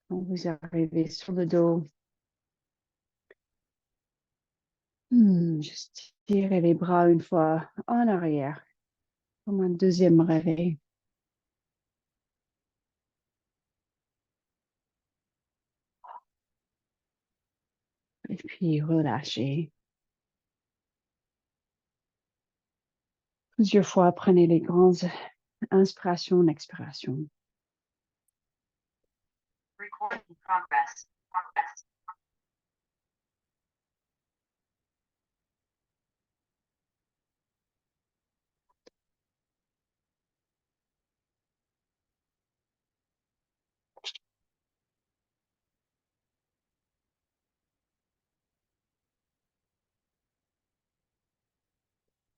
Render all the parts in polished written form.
Quand vous arrivez sur le dos, juste tirez les bras une fois en arrière, comme un deuxième réveil. Et puis relâchez. Plusieurs fois, prenez les grandes inspirations, expirations. Recording progress. Progress.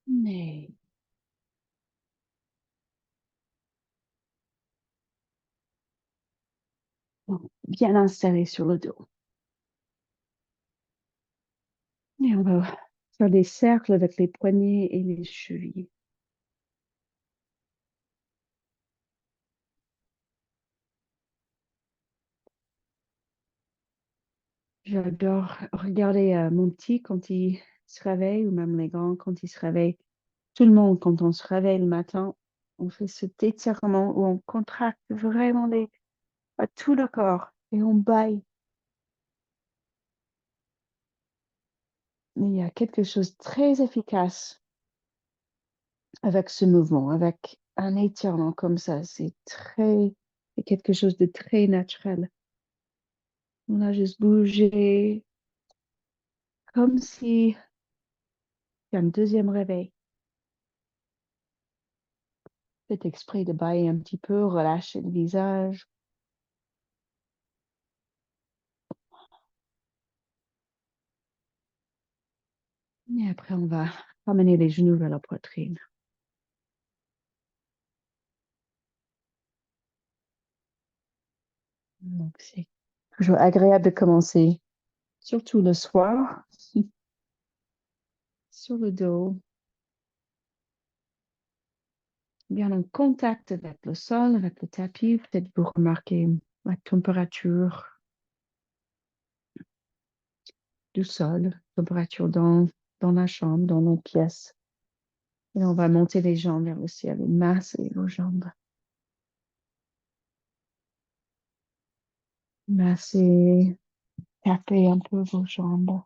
Mais bon, bien installé sur le dos. Et on va faire des cercles avec les poignets et les chevilles. J'adore regarder mon petit quand il se réveille, ou même les grands quand ils se réveillent. Tout le monde, quand on se réveille le matin, on fait cet étirement où on contracte vraiment tout le corps et on baille. Mais il y a quelque chose de très efficace avec ce mouvement, avec un étirement comme ça. C'est quelque chose de très naturel. On a juste bougé comme si il y a un deuxième réveil. Faites exprès de bailler un petit peu, relâcher le visage. Et après, on va ramener les genoux vers la poitrine. Donc, c'est toujours agréable de commencer, surtout le soir, sur le dos, bien en contact avec le sol, avec le tapis. Peut-être vous remarquez la température du sol, température dans la chambre, dans nos pièces. Et on va monter les jambes vers le ciel et masser vos jambes. Masser, taper un peu vos jambes.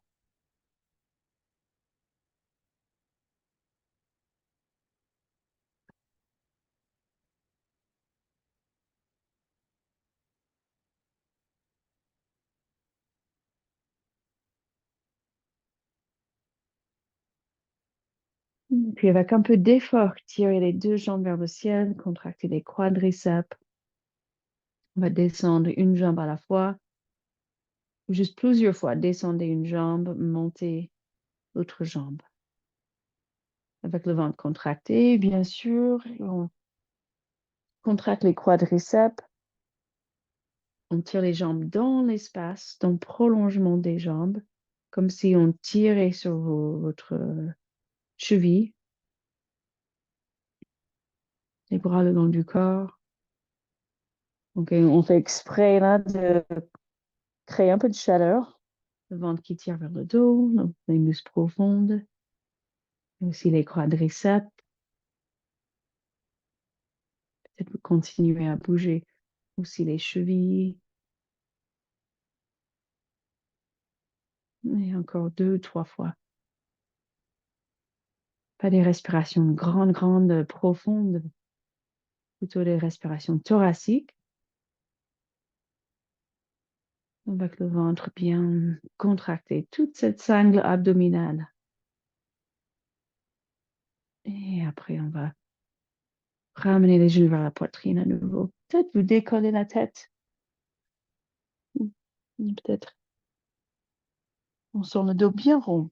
Puis avec un peu d'effort, tirer les deux jambes vers le ciel, contracter les quadriceps. On va descendre une jambe à la fois, ou juste plusieurs fois. Descendez une jambe, montez l'autre jambe. Avec le ventre contracté, bien sûr, on contracte les quadriceps. On tire les jambes dans l'espace, dans le prolongement des jambes, comme si on tirait sur votre cheville, les bras le long du corps. Donc, on fait exprès là de créer un peu de chaleur. Le ventre qui tire vers le dos, donc les muscles profondes, et aussi les quadriceps. Peut-être continuer à bouger aussi les chevilles. Et encore deux, trois fois. Pas des respirations grandes, profondes, plutôt des respirations thoraciques, avec le ventre bien contracté, toute cette sangle abdominale. Et après, on va ramener les genoux vers la poitrine à nouveau. Peut-être vous décollez la tête. Peut-être on sent le dos bien rond.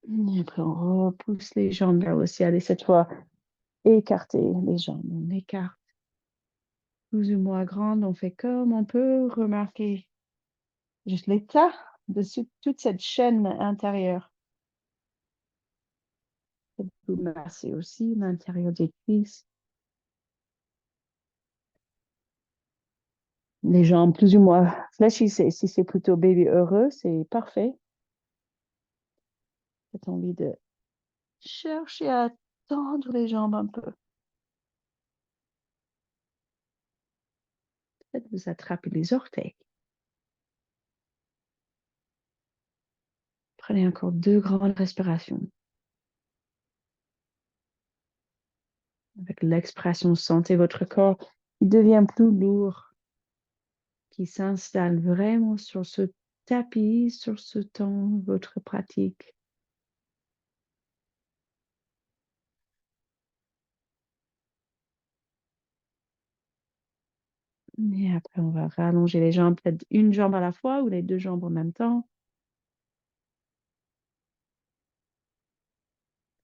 Et après, on repousse les jambes vers le ciel et cette fois, écarter les jambes. On écarte plus ou moins grande. On fait comme on peut remarquer juste l'état de toute cette chaîne intérieure. Vous massez aussi l'intérieur des cuisses. Les jambes plus ou moins fléchies. Si c'est plutôt bébé heureux, c'est parfait. J'ai envie de chercher à tendre les jambes un peu. Peut-être vous attrapez les orteils. Prenez encore 2 grandes respirations. Avec l'expression, sentez votre corps qui devient plus lourd, qui s'installe vraiment sur ce tapis, sur ce temps, votre pratique. Et après, on va rallonger les jambes, peut-être une jambe à la fois ou les 2 jambes en même temps.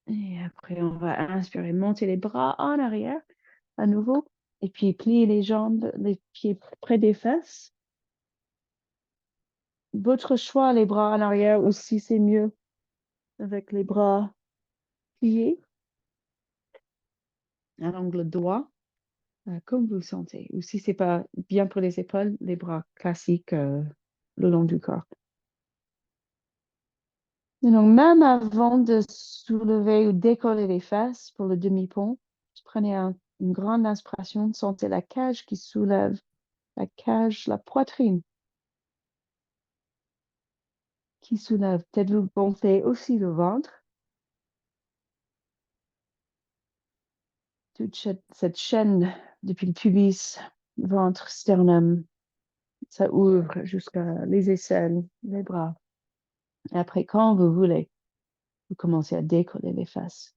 Et après, on va inspirer, monter les bras en arrière à nouveau. Et puis, plier les jambes, les pieds près des fesses. Votre choix, les bras en arrière aussi, c'est mieux avec les bras pliés à l'angle droit, comme vous le sentez. Ou si c'est pas bien pour les épaules, les bras classiques le long du corps. Et donc, même avant de soulever ou décoller les fesses pour le demi-pont, prenez une grande inspiration, sentez la cage qui soulève, la cage, la poitrine qui soulève. Peut-être vous gonflez aussi le ventre. Toute cette chaîne depuis le pubis, ventre, sternum, ça ouvre jusqu'à les aisselles, les bras. Et après, quand vous voulez, vous commencez à décoller les fesses.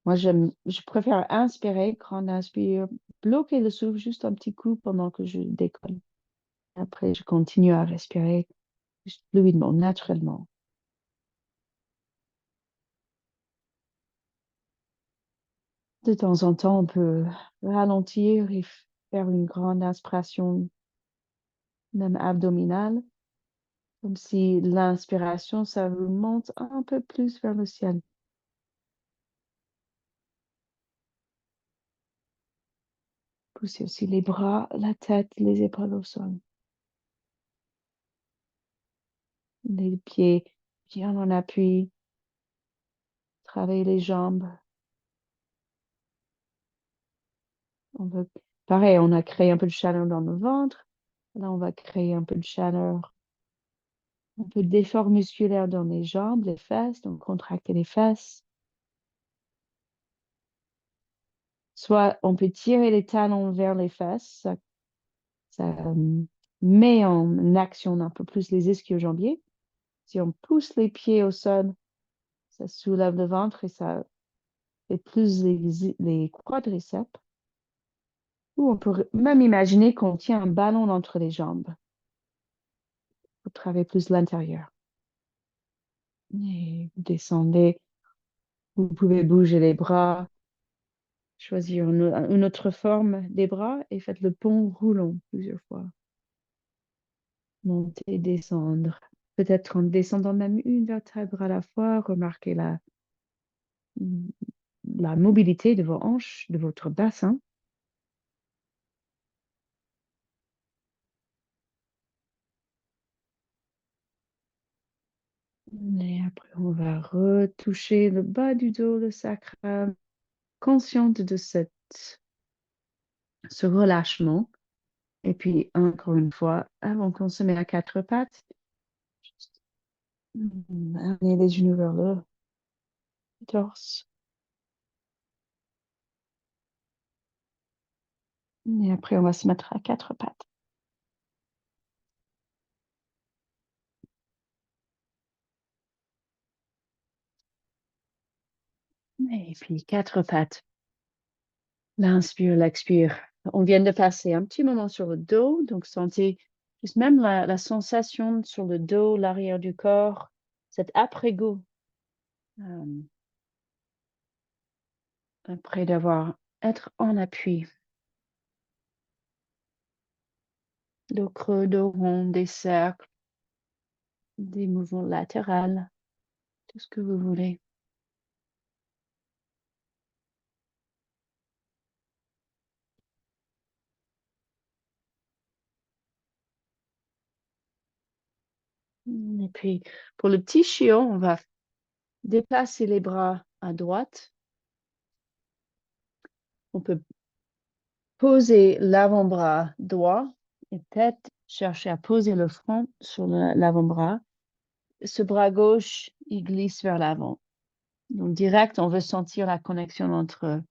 Moi, je préfère inspirer, grand inspire, bloquer le souffle juste un petit coup pendant que je décolle. Après, je continue à respirer juste fluidement, naturellement. De temps en temps, on peut ralentir et faire une grande inspiration, même abdominale, comme si l'inspiration, ça vous monte un peu plus vers le ciel. Poussez aussi les bras, la tête, les épaules au sol. Les pieds bien en appui. Travaillez les jambes. Pareil, on a créé un peu de chaleur dans le ventre. Là, on va créer un peu de chaleur, un peu d'effort musculaire dans les jambes, les fesses, donc contracter les fesses. Soit on peut tirer les talons vers les fesses, ça met en action un peu plus les ischio-jambiers. Si on pousse les pieds au sol, ça soulève le ventre et ça fait plus les quadriceps. Ou on peut même imaginer qu'on tient un ballon entre les jambes pour travailler plus l'intérieur. Et vous descendez, vous pouvez bouger les bras, choisir une autre forme des bras et faites le pont roulant plusieurs fois. Monter, descendre. Peut-être en descendant même une vertèbre à la fois, remarquez la mobilité de vos hanches, de votre bassin. Et après, on va retoucher le bas du dos, le sacrum, consciente de ce relâchement. Et puis, encore une fois, avant qu'on se mette à 4 pattes, juste amener les genoux vers le torse. Et après, on va se mettre à 4 pattes. Et puis, 4 pattes. L'inspire, l'expire. On vient de passer un petit moment sur le dos, donc sentez juste même la sensation sur le dos, l'arrière du corps, cet après-goût. Après être en appui. Dos creux, dos rond, des cercles, des mouvements latéraux, tout ce que vous voulez. Et puis, pour le petit chiot, on va déplacer les bras à droite. On peut poser l'avant-bras droit et peut-être chercher à poser le front sur l'avant-bras. Ce bras gauche, il glisse vers l'avant. Donc, direct, on veut sentir la connexion entre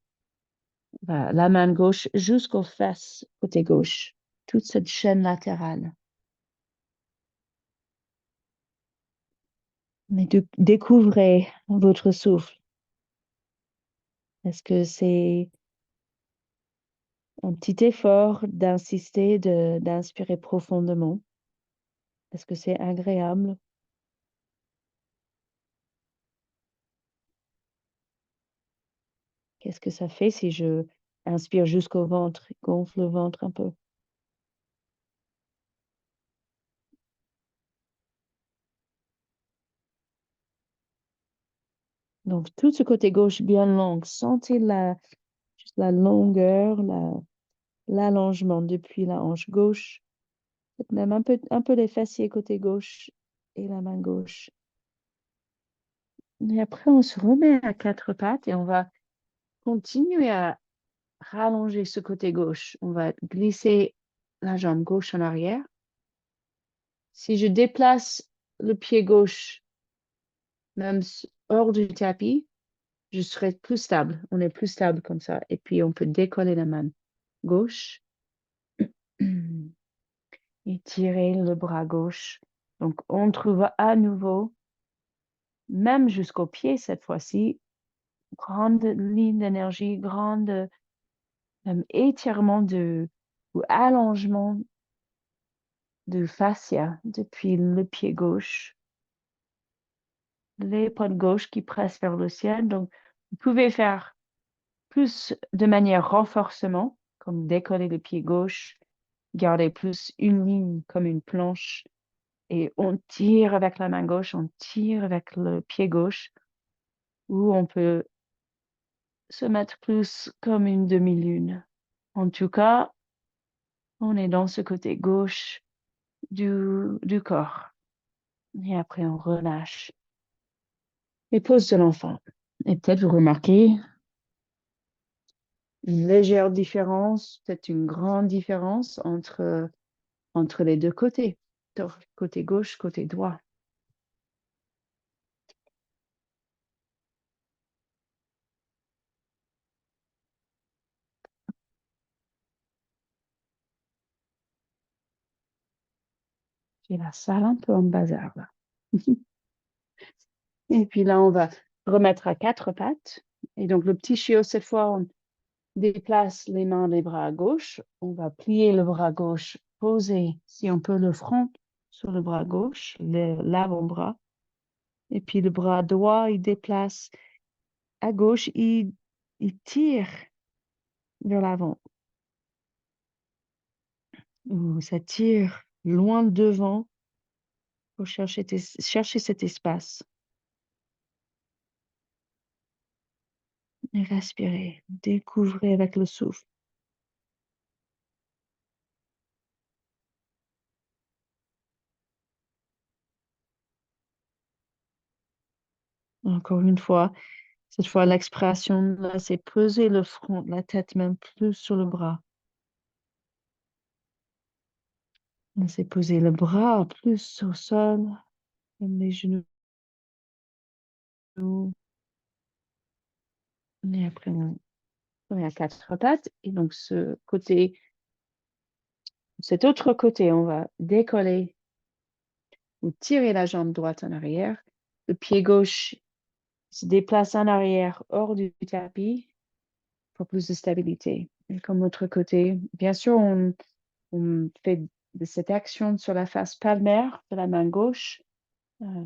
la main gauche jusqu'aux fesses côté gauche. Toute cette chaîne latérale. Mais découvrez votre souffle. Est-ce que c'est un petit effort d'insister, d'inspirer profondément? Est-ce que c'est agréable? Qu'est-ce que ça fait si je inspire jusqu'au ventre, gonfle le ventre un peu? Donc, tout ce côté gauche bien long, sentez juste la longueur, l'allongement depuis la hanche gauche, peut-être même un peu les fessiers côté gauche et la main gauche. Et après, on se remet à quatre pattes et on va continuer à rallonger ce côté gauche. On va glisser la jambe gauche en arrière. Si je déplace le pied gauche, même hors du tapis, je serai plus stable. On est plus stable comme ça. Et puis, on peut décoller la main gauche et tirer le bras gauche. Donc, on trouve à nouveau, même jusqu'au pied cette fois-ci, grande ligne d'énergie, grande étirement ou allongement de fascia depuis le pied gauche, l'épaule gauche qui presse vers le ciel. Donc, vous pouvez faire plus de manière renforcement, comme décoller le pied gauche, garder plus une ligne comme une planche et on tire avec la main gauche, on tire avec le pied gauche, ou on peut se mettre plus comme une demi-lune. En tout cas, on est dans ce côté gauche du corps. Et après, on relâche les poses de l'enfant. Et peut-être vous remarquez une légère différence, peut-être une grande différence entre les deux côtés, côté gauche, côté droit. J'ai la salle un peu en bazar là. Et puis là, on va remettre à quatre pattes. Et donc, le petit chiot, cette fois, on déplace les mains, les bras à gauche. On va plier le bras gauche, poser, si on peut, le front sur le bras gauche, l'avant-bras. Et puis le bras droit, il déplace à gauche, il tire vers l'avant. Ou ça tire loin devant pour chercher cet espace. Et respirez, découvrez avec le souffle. Encore une fois, cette fois, l'expiration, là, c'est poser le front, la tête même plus sur le bras. Là, c'est poser le bras plus au sol, comme les genoux. Et après, on est à quatre pattes. Et donc, cet autre côté, on va décoller ou tirer la jambe droite en arrière. Le pied gauche se déplace en arrière hors du tapis pour plus de stabilité. Et comme l'autre côté, bien sûr, on fait de cette action sur la face palmaire de la main gauche. Euh,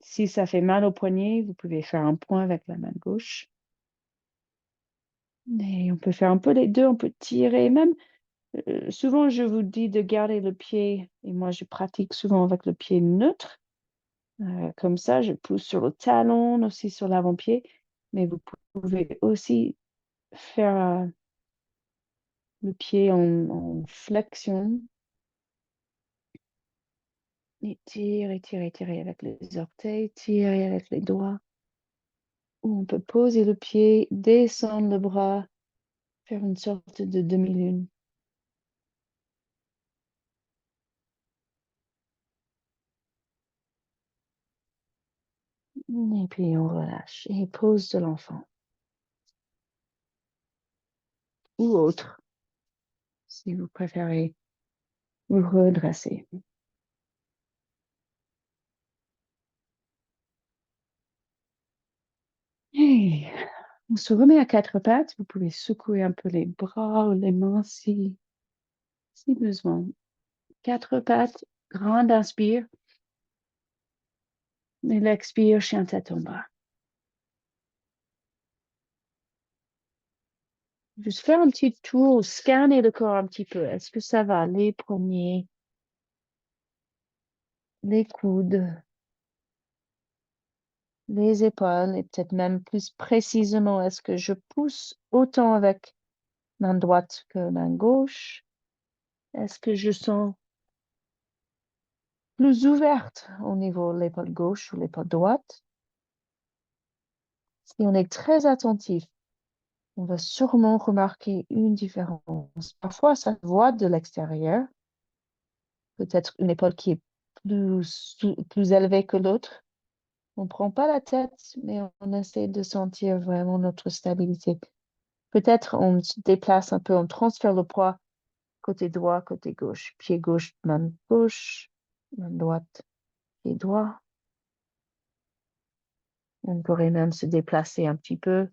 si ça fait mal au poignet, vous pouvez faire un point avec la main gauche. Et on peut faire un peu les deux, on peut tirer. Même, souvent, je vous dis de garder le pied, et moi, je pratique souvent avec le pied neutre. Comme ça, je pousse sur le talon, aussi sur l'avant-pied. Mais vous pouvez aussi faire le pied en flexion. Étirez avec les orteils, tirez avec les doigts. Ou on peut poser le pied, descendre le bras, faire une sorte de demi-lune. Et puis on relâche. Et pose de l'enfant. Ou autre, si vous préférez vous redresser. Et on se remet à quatre pattes. Vous pouvez secouer un peu les bras ou les mains si besoin. Quatre pattes, grande inspire. Et l'expire, chien tête en bas. Juste faire un petit tour, scanner le corps un petit peu. Est-ce que ça va? Les poignets, les coudes, les épaules et peut-être même plus précisément, est-ce que je pousse autant avec main droite que main gauche? Est-ce que je sens plus ouverte au niveau de l'épaule gauche ou l'épaule droite? Si on est très attentif, on va sûrement remarquer une différence. Parfois, ça se voit de l'extérieur. Peut-être une épaule qui est plus élevée que l'autre. On ne prend pas la tête, mais on essaie de sentir vraiment notre stabilité. Peut-être on se déplace un peu, on transfère le poids côté droit, côté gauche. Pied gauche, main droite, pied droit. On pourrait même se déplacer un petit peu,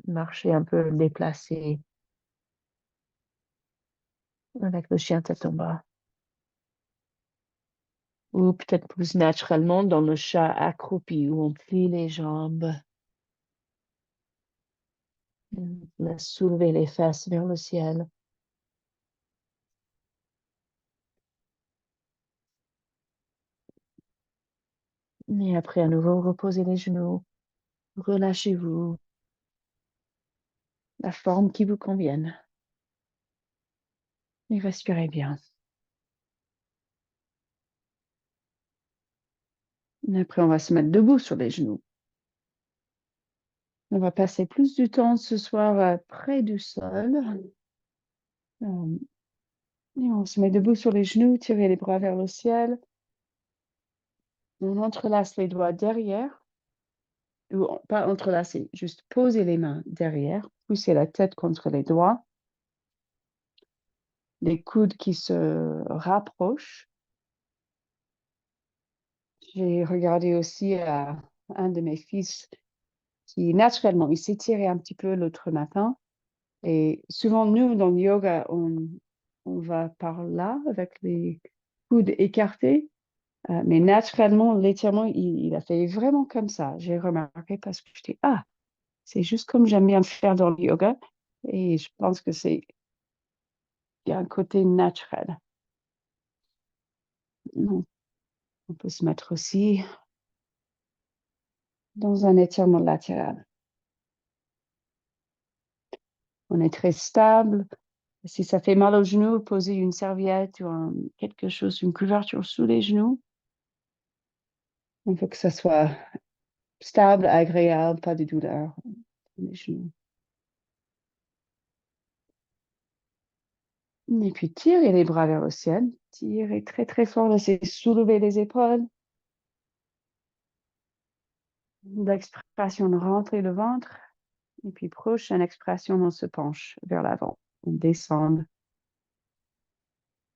marcher un peu, déplacer avec le chien tête en bas. Ou peut-être plus naturellement dans le chat accroupi où on plie les jambes. On laisse soulever les fesses vers le ciel. Et après, à nouveau, reposez les genoux. Relâchez-vous. La forme qui vous convienne. Et respirez bien. Et après, on va se mettre debout sur les genoux. On va passer plus du temps ce soir près du sol. Et on se met debout sur les genoux, tirez les bras vers le ciel. On entrelace les doigts derrière. Ou pas entrelacer, juste poser les mains derrière. Poussez la tête contre les doigts. Les coudes qui se rapprochent. J'ai regardé aussi un de mes fils qui, naturellement, il s'est tiré un petit peu l'autre matin. Et souvent, nous, dans le yoga, on va par là avec les coudes écartés. Mais naturellement, l'étirement, il a fait vraiment comme ça. J'ai remarqué parce que je dis, ah, c'est juste comme j'aime bien le faire dans le yoga. Et je pense que il y a un côté naturel. Non. On peut se mettre aussi dans un étirement latéral. On est très stable. Si ça fait mal aux genoux, posez une serviette ou quelque chose, une couverture sous les genoux. Il faut que ça soit stable, agréable, pas de douleur dans les genoux. Et puis tirez les bras vers le ciel. Tirez très très fort. Laissez soulever les épaules. L'expiration, rentrez le ventre. Et puis prochaine expiration, on se penche vers l'avant. On descend.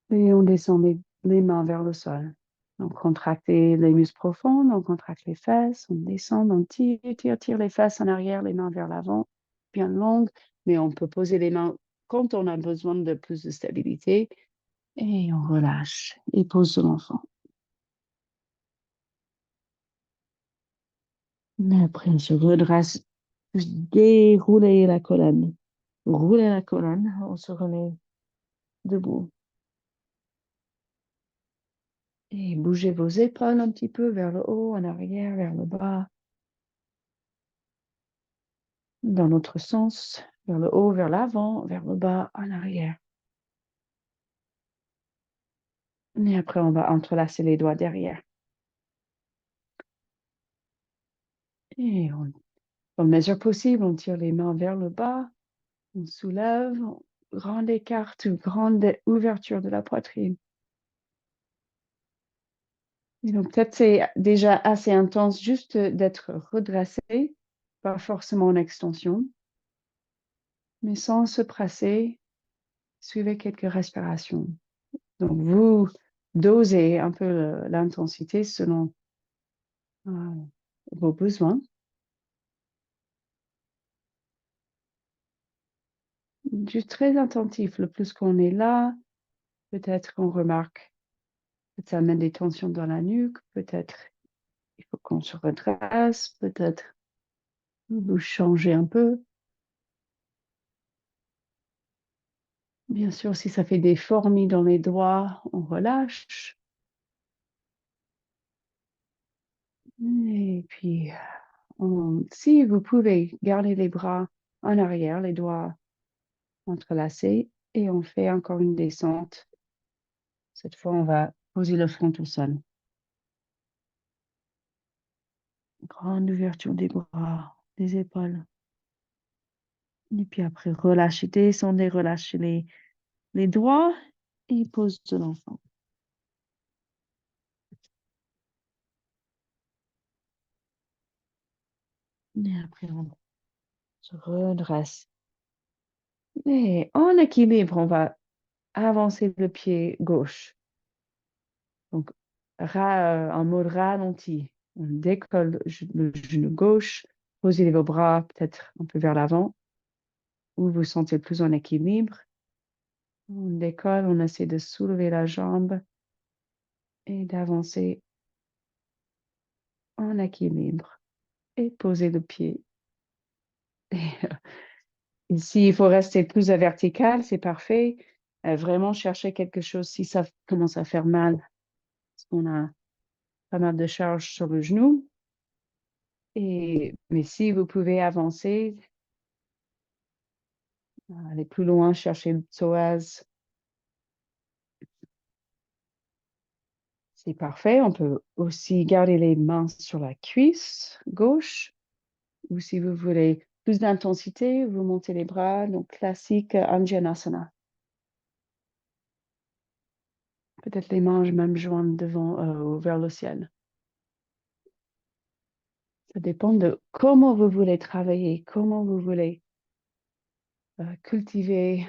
Et on descend les mains vers le sol. On contracte les muscles profonds, on contracte les fesses, on descend, on tire les fesses en arrière, les mains vers l'avant, bien longues, mais on peut poser les mains quand on a besoin de plus de stabilité et on relâche et pose sur l'enfant. Après, on se redresse, dérouler la colonne, rouler la colonne, on se remet debout. Et bougez vos épaules un petit peu vers le haut, en arrière, vers le bas. Dans l'autre sens, vers le haut, vers l'avant, vers le bas, en arrière. Et après, on va entrelacer les doigts derrière. Et dans la mesure possible, on tire les mains vers le bas, on soulève, grande écarte, grande ouverture de la poitrine. Et donc, peut-être c'est déjà assez intense juste d'être redressé, pas forcément en extension, mais sans se presser, suivez quelques respirations. Donc, vous dosez un peu l'intensité selon vos besoins. Juste très attentif, le plus qu'on est là, peut-être qu'on remarque que ça met des tensions dans la nuque, peut-être il faut qu'on se redresse, peut-être vous changez un peu. Bien sûr, si ça fait des fourmis dans les doigts, on relâche. Et puis, si vous pouvez, garder les bras en arrière, les doigts entrelacés, et on fait encore une descente. Cette fois, on va poser le front au sol. Grande ouverture des bras, des épaules. Et puis après, relâchez, descendez, relâchez les doigts et pose de l'enfant. Et après, on se redresse. Et en équilibre, on va avancer le pied gauche. Donc, en mode ralenti. On décolle le genou gauche, posez vos bras peut-être un peu vers l'avant, où vous sentez plus en équilibre. On décolle, on essaie de soulever la jambe et d'avancer en équilibre. Et poser le pied. Et s'il faut rester plus vertical, c'est parfait. Vraiment chercher quelque chose si ça commence à faire mal, parce qu'on a pas mal de charge sur le genou. Mais si vous pouvez avancer, aller plus loin, chercher le psoas, c'est parfait. On peut aussi garder les mains sur la cuisse gauche, ou si vous voulez plus d'intensité, vous montez les bras, donc classique Anjanasana. Peut-être les mains même jointes devant, vers le ciel. Ça dépend de comment vous voulez travailler, comment vous voulez cultiver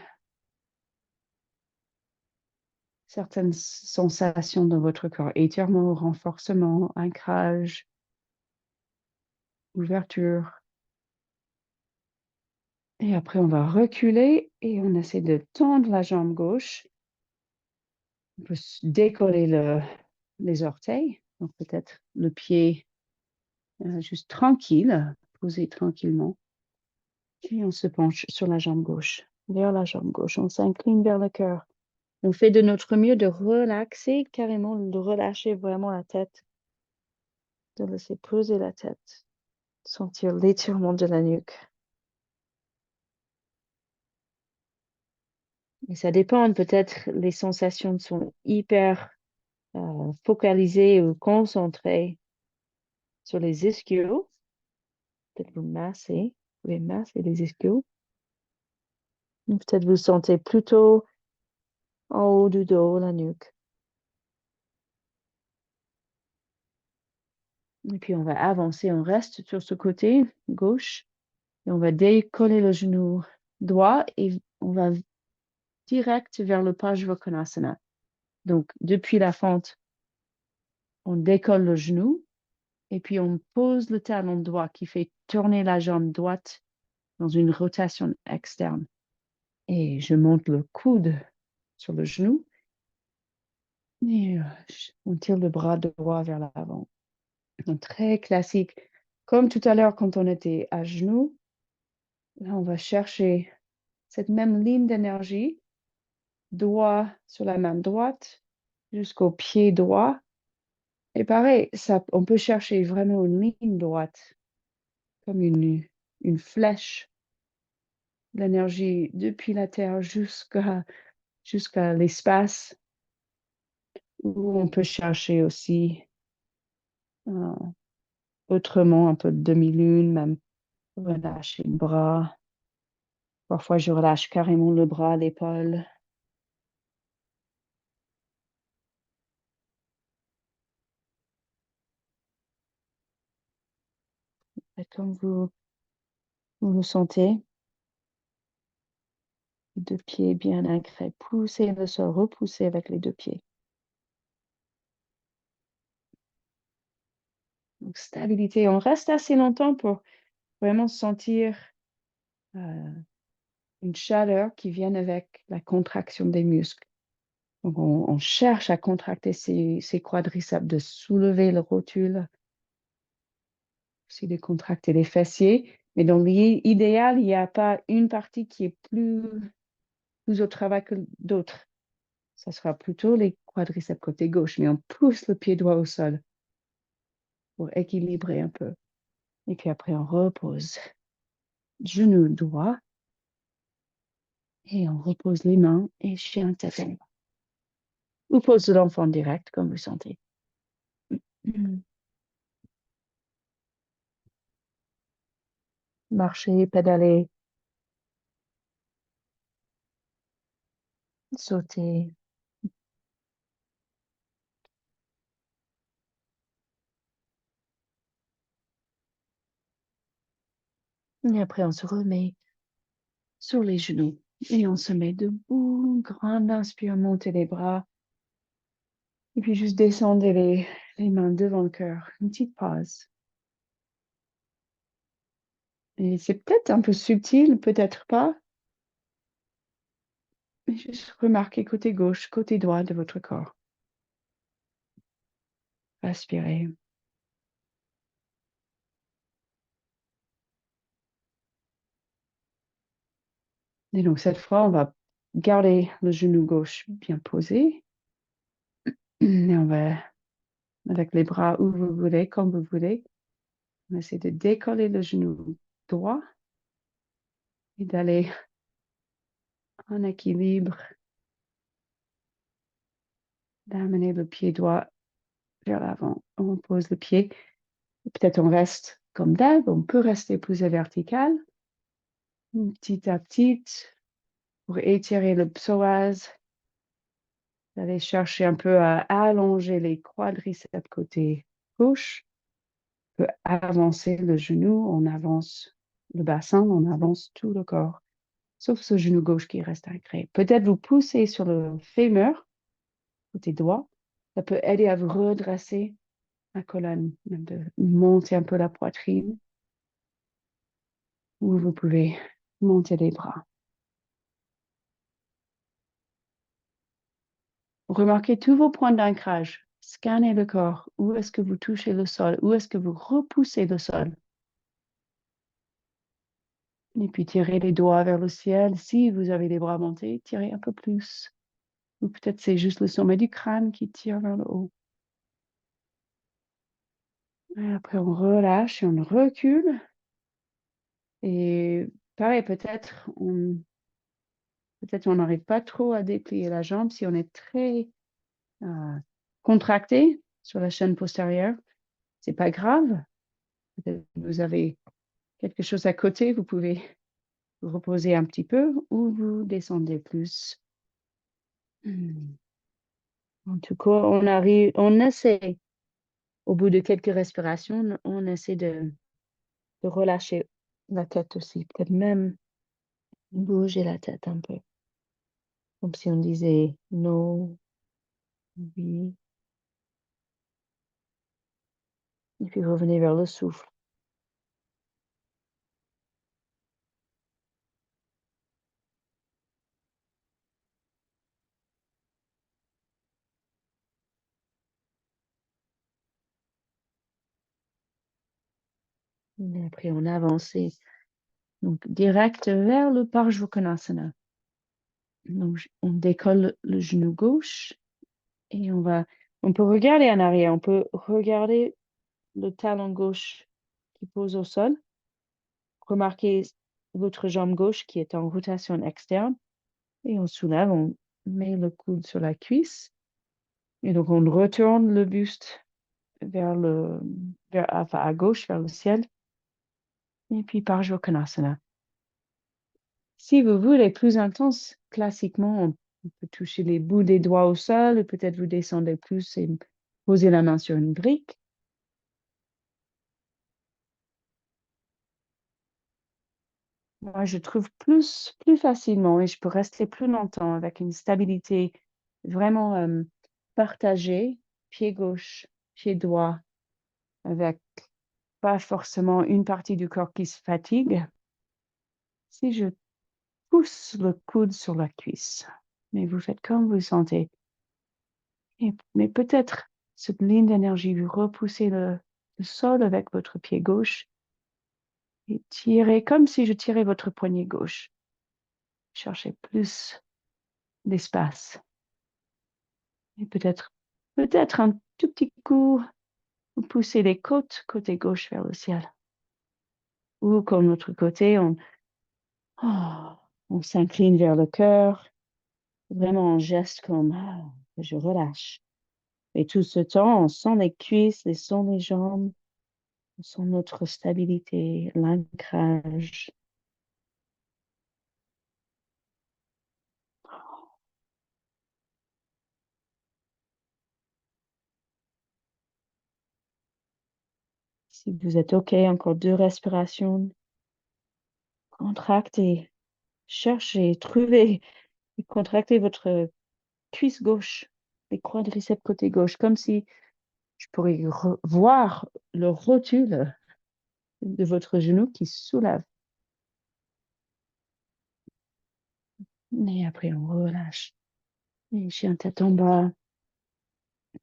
certaines sensations dans votre corps. Étirement, renforcement, ancrage, ouverture. Et après, on va reculer et on essaie de tendre la jambe gauche. On peut décoller les orteils. Donc peut-être le pied juste tranquille, posé tranquillement. Et on se penche sur la jambe gauche, vers la jambe gauche. On s'incline vers le cœur. On fait de notre mieux de relaxer carrément, de relâcher vraiment la tête, de laisser poser la tête, sentir l'étirement de la nuque. Et ça dépend, peut-être les sensations sont hyper focalisées ou concentrées sur les ischios. Peut-être vous pouvez masser les ischios. Peut-être vous sentez plutôt en haut du dos, la nuque. Et puis on va avancer, on reste sur ce côté gauche et on va décoller le genou droit et on va direct vers le Parsvakonasana. Donc depuis la fente, on décolle le genou et puis on pose le talon droit qui fait tourner la jambe droite dans une rotation externe. Et je monte le coude sur le genou et on tire le bras droit vers l'avant. Donc, très classique. Comme tout à l'heure quand on était à genoux, là on va chercher cette même ligne d'énergie, doigt sur la main droite jusqu'au pied droit. Et pareil, on peut chercher vraiment une ligne droite, comme une flèche, l'énergie depuis la terre jusqu'à l'espace. Ou on peut chercher aussi euh, autrement, un peu de demi-lune, même relâcher le bras. Parfois, je relâche carrément le bras, l'épaule. Et comme vous le sentez, les deux pieds bien ancrés. Poussez le sol, repoussez avec les deux pieds. Donc, stabilité. On reste assez longtemps pour vraiment sentir euh, une chaleur qui vient avec la contraction des muscles. Donc, on cherche à contracter ces quadriceps, de soulever le rotule, aussi de contracter les fessiers. Mais dans l'idéal, il n'y a pas une partie qui est plus au travail que d'autres. Ça sera plutôt les quadriceps côté gauche, mais on pousse le pied droit au sol pour équilibrer un peu. Et puis après, on repose genou droit et on repose les mains et chien tête en bas. Ou pose de l'enfant direct, comme vous sentez. Marcher, pédaler, sauter. Et après, on se remet sur les genoux et on se met debout. Grande inspire, montez les bras. Et puis juste descendez les mains devant le cœur. Une petite pause. Et c'est peut-être un peu subtil, peut-être pas. Mais juste remarquez côté gauche, côté droit de votre corps. Respirez. Et donc cette fois, on va garder le genou gauche bien posé. Et on va, avec les bras où vous voulez, comme vous voulez, on va essayer de décoller le genou droit et d'aller en équilibre, d'amener le pied droit vers l'avant. On pose le pied. Peut-être on reste comme d'hab, on peut rester plus vertical, petit à petit, pour étirer le psoas. D'aller chercher un peu à allonger les quadriceps côté gauche, on peut avancer le genou, on avance le bassin, on avance tout le corps, sauf ce genou gauche qui reste ancré. Peut-être vous poussez sur le fémur, côté droit, ça peut aider à vous redresser la colonne, même de monter un peu la poitrine, ou vous pouvez monter les bras. Remarquez tous vos points d'ancrage. Scannez le corps. Où est-ce que vous touchez le sol? Où est-ce que vous repoussez le sol? Et puis tirez les doigts vers le ciel. Si vous avez les bras montés, tirez un peu plus. Ou peut-être c'est juste le sommet du crâne qui tire vers le haut. Et après, on relâche et on recule. Et pareil, peut-être on n'arrive pas trop à déplier la jambe si on est très contracté sur la chaîne postérieure. C'est pas grave. Peut-être que vous avez quelque chose à côté, vous pouvez vous reposer un petit peu ou vous descendez plus. En tout cas, on essaie, au bout de quelques respirations, on essaie de relâcher la tête aussi, peut-être même bouger la tête un peu, comme si on disait non, oui, et puis revenez vers le souffle. Et après, on avance donc direct vers le Parshvakonasana. Donc, on décolle le genou gauche et on peut regarder en arrière, on peut regarder le talon gauche qui pose au sol. Remarquez votre jambe gauche qui est en rotation externe et on soulève, on met le coude sur la cuisse Et donc, on retourne le buste enfin, à gauche, vers le ciel. Et puis, Parsva Konasana. Si vous voulez plus intense, classiquement, on peut toucher les bouts des doigts au sol, et peut-être vous descendez plus et poser la main sur une brique. Moi, je trouve plus facilement et je peux rester plus longtemps avec une stabilité vraiment partagée, pied gauche, pied droit, avec pas forcément une partie du corps qui se fatigue. Si je pousse le coude sur la cuisse, mais vous faites comme vous sentez. Mais peut-être cette ligne d'énergie, vous repoussez le sol avec votre pied gauche et tirez comme si je tirais votre poignet gauche. Cherchez plus d'espace. Et peut-être un tout petit coup, vous poussez les côtes, côté gauche vers le ciel. Ou comme l'autre côté, oh, on s'incline vers le cœur, vraiment en geste comme je relâche. Et tout ce temps, on sent les cuisses, on sent les jambes, on sent notre stabilité, l'ancrage. Si vous êtes OK, encore 2 respirations. Contractez, cherchez, trouvez et contractez votre cuisse gauche, les quadriceps côté gauche, comme si je pourrais voir le rotule de votre genou qui se soulève. Et après, on relâche. Et chien tête en bas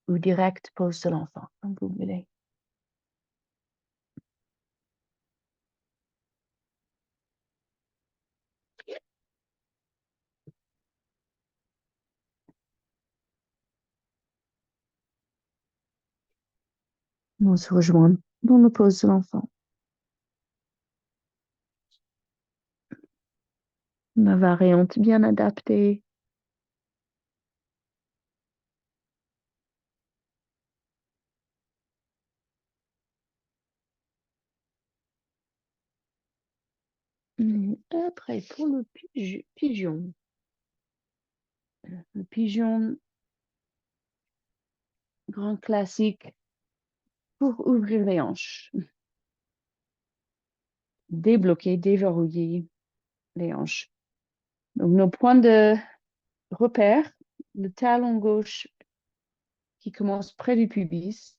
ou direct pose de l'enfant, comme vous voulez. On se rejoint dans le pose de l'enfant. La variante bien adaptée. Après, pour le pigeon. Le pigeon, grand classique pour ouvrir les hanches. Débloquer, déverrouiller les hanches. Donc, nos points de repère, le talon gauche qui commence près du pubis,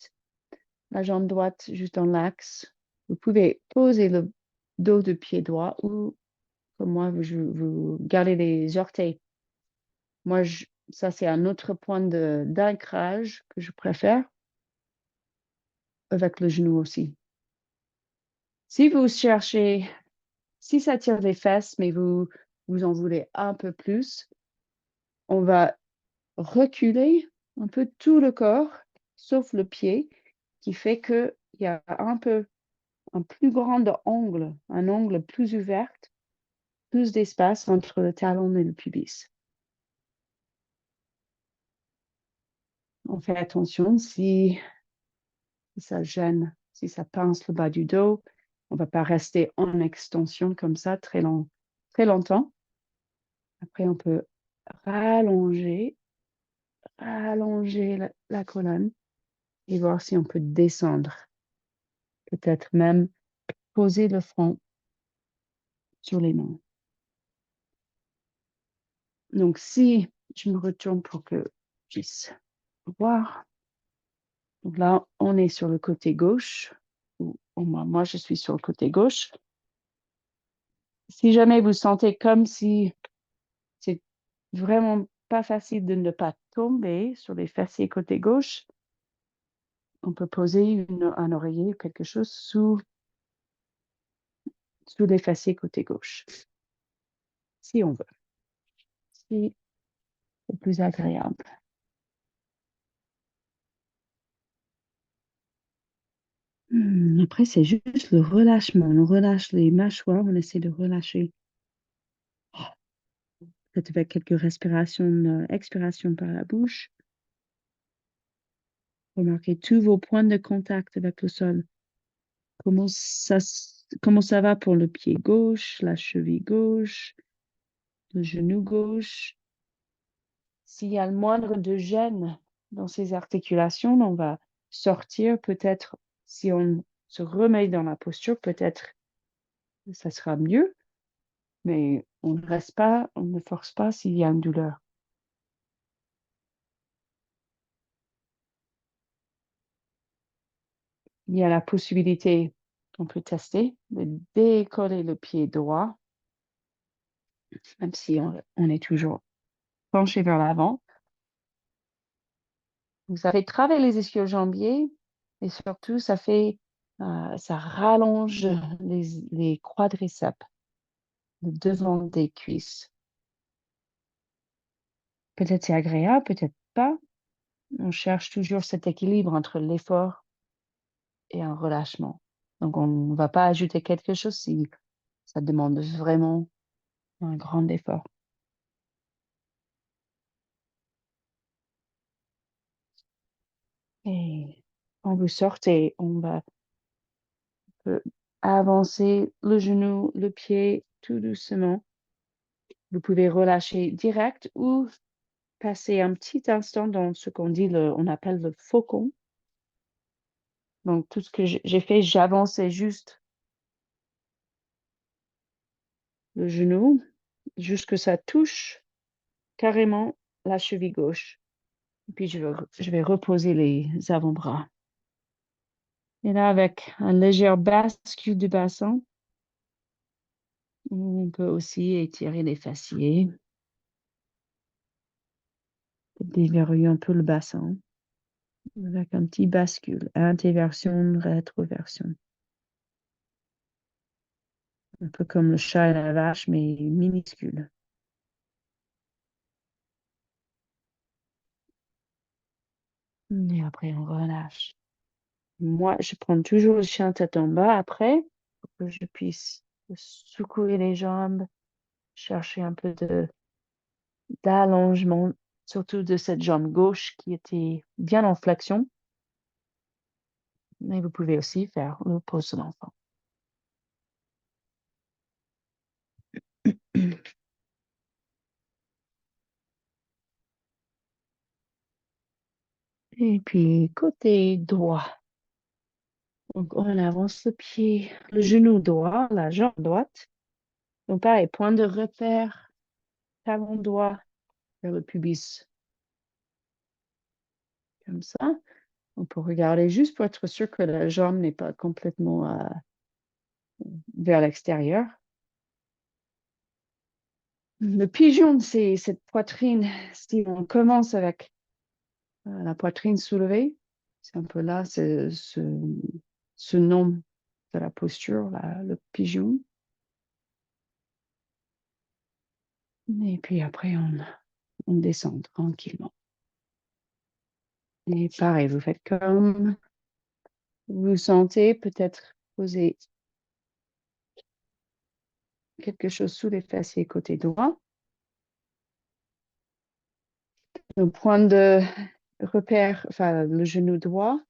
la jambe droite juste dans l'axe. Vous pouvez poser le dos de pied droit ou, comme moi, vous gardez les orteils. Moi, ça, c'est un autre point d'ancrage que je préfère, avec le genou aussi. Si vous cherchez, si ça tire les fesses, mais vous en voulez un peu plus, on va reculer un peu tout le corps, sauf le pied, qui fait qu'il y a un plus grand angle, un angle plus ouvert, plus d'espace entre le talon et le pubis. On fait attention si ça gêne, si ça pince le bas du dos, on ne va pas rester en extension comme ça très longtemps. Après, on peut rallonger la colonne et voir si on peut descendre. Peut-être même poser le front sur les mains. Donc, si je me retourne pour que je puisse voir. Donc là, on est sur le côté gauche. Moi, je suis sur le côté gauche. Si jamais vous sentez comme si c'est vraiment pas facile de ne pas tomber sur les fessiers côté gauche, on peut poser un oreiller ou quelque chose sous les fessiers côté gauche, si on veut. Si c'est plus agréable. Après, c'est juste le relâchement. On relâche les mâchoires, on essaie de relâcher. Peut-être avec quelques respirations, expirations par la bouche. Remarquez tous vos points de contact avec le sol. Comment ça va pour le pied gauche, la cheville gauche, le genou gauche. S'il y a le moindre de gêne dans ces articulations, on va sortir peut-être, si on se remet dans la posture, peut-être ça sera mieux, mais on ne reste pas, on ne force pas s'il y a une douleur. Il y a la possibilité qu'on peut tester de décoller le pied droit, même si on est toujours penché vers l'avant. Ça fait travailler les ischio-jambiers et surtout, ça rallonge les quadriceps, le devant des cuisses. Peut-être c'est agréable, peut-être pas. On cherche toujours cet équilibre entre l'effort et un relâchement. Donc, on ne va pas ajouter quelque chose si ça demande vraiment un grand effort. Et quand vous sortez, on va avancer le genou, le pied, tout doucement. Vous pouvez relâcher direct ou passer un petit instant dans ce on appelle le faucon. Donc, tout ce que j'ai fait, j'avançais juste le genou jusque ça touche carrément la cheville gauche. Et puis, je vais reposer les avant-bras. Et là, avec un léger bascule du bassin, on peut aussi étirer les fessiers. Déverrouiller un peu le bassin avec un petit bascule, intéversion, rétroversion. Un peu comme le chat et la vache, mais minuscule. Et après, on relâche. Moi, je prends toujours le chien tête en bas après, pour que je puisse secouer les jambes, chercher un peu d'allongement, surtout de cette jambe gauche qui était bien en flexion. Mais vous pouvez aussi faire le pose de l'enfant. Et puis, côté droit. Donc, on avance le pied, le genou droit, la jambe droite. Donc, pareil, point de repère, talon droit vers le pubis. Comme ça. On peut regarder juste pour être sûr que la jambe n'est pas complètement vers l'extérieur. Le pigeon, c'est cette poitrine. Si on commence avec la poitrine soulevée, c'est un peu là, c'est ce nom de la posture, le pigeon. Et puis après, on descend tranquillement. Et pareil, vous faites comme vous sentez, peut-être poser quelque chose sous les fessiers côté droit. Le point de repère, enfin le genou droit